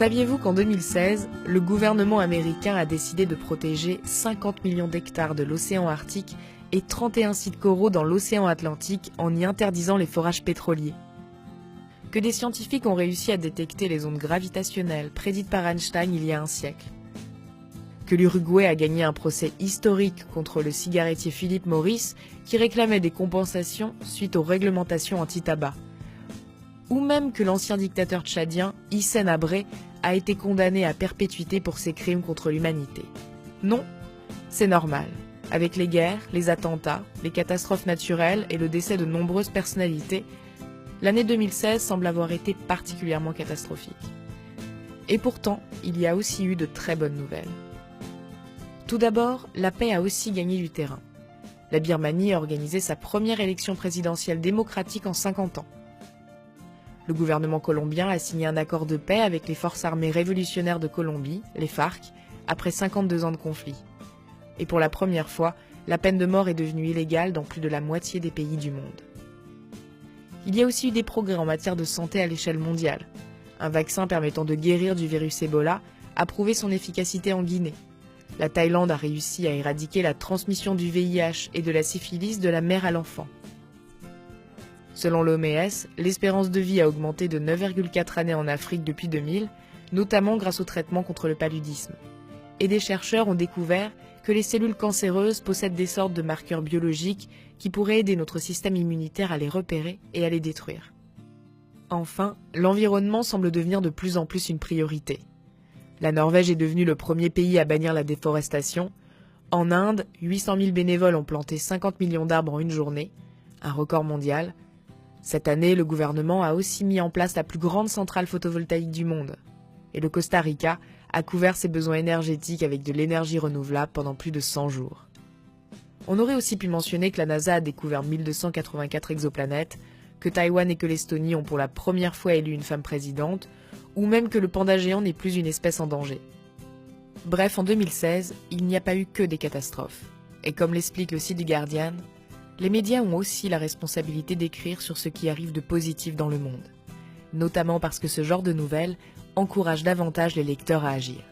Saviez-vous qu'en 2016, le gouvernement américain a décidé de protéger 50 millions d'hectares de l'océan Arctique et 31 sites coraux dans l'océan Atlantique en y interdisant les forages pétroliers? Que des scientifiques ont réussi à détecter les ondes gravitationnelles prédites par Einstein il y a un siècle? Que l'Uruguay a gagné un procès historique contre le cigarettier Philip Morris qui réclamait des compensations suite aux réglementations anti-tabac? Ou même que l'ancien dictateur tchadien Hissène Habré a été condamné à perpétuité pour ses crimes contre l'humanité? Non, c'est normal. Avec les guerres, les attentats, les catastrophes naturelles et le décès de nombreuses personnalités, l'année 2016 semble avoir été particulièrement catastrophique. Et pourtant, il y a aussi eu de très bonnes nouvelles. Tout d'abord, la paix a aussi gagné du terrain. La Birmanie a organisé sa première élection présidentielle démocratique en 50 ans. Le gouvernement colombien a signé un accord de paix avec les forces armées révolutionnaires de Colombie, les FARC, après 52 ans de conflit. Et pour la première fois, la peine de mort est devenue illégale dans plus de la moitié des pays du monde. Il y a aussi eu des progrès en matière de santé à l'échelle mondiale. Un vaccin permettant de guérir du virus Ebola a prouvé son efficacité en Guinée. La Thaïlande a réussi à éradiquer la transmission du VIH et de la syphilis de la mère à l'enfant. Selon l'OMS, l'espérance de vie a augmenté de 9,4 années en Afrique depuis 2000, notamment grâce au traitement contre le paludisme. Et des chercheurs ont découvert que les cellules cancéreuses possèdent des sortes de marqueurs biologiques qui pourraient aider notre système immunitaire à les repérer et à les détruire. Enfin, l'environnement semble devenir de plus en plus une priorité. La Norvège est devenue le premier pays à bannir la déforestation. En Inde, 800 000 bénévoles ont planté 50 millions d'arbres en une journée, un record mondial. Cette année, le gouvernement a aussi mis en place la plus grande centrale photovoltaïque du monde. Et le Costa Rica a couvert ses besoins énergétiques avec de l'énergie renouvelable pendant plus de 100 jours. On aurait aussi pu mentionner que la NASA a découvert 1284 exoplanètes, que Taïwan et que l'Estonie ont pour la première fois élu une femme présidente, ou même que le panda géant n'est plus une espèce en danger. Bref, en 2016, il n'y a pas eu que des catastrophes. Et comme l'explique le site du Guardian, les médias ont aussi la responsabilité d'écrire sur ce qui arrive de positif dans le monde, notamment parce que ce genre de nouvelles encourage davantage les lecteurs à agir.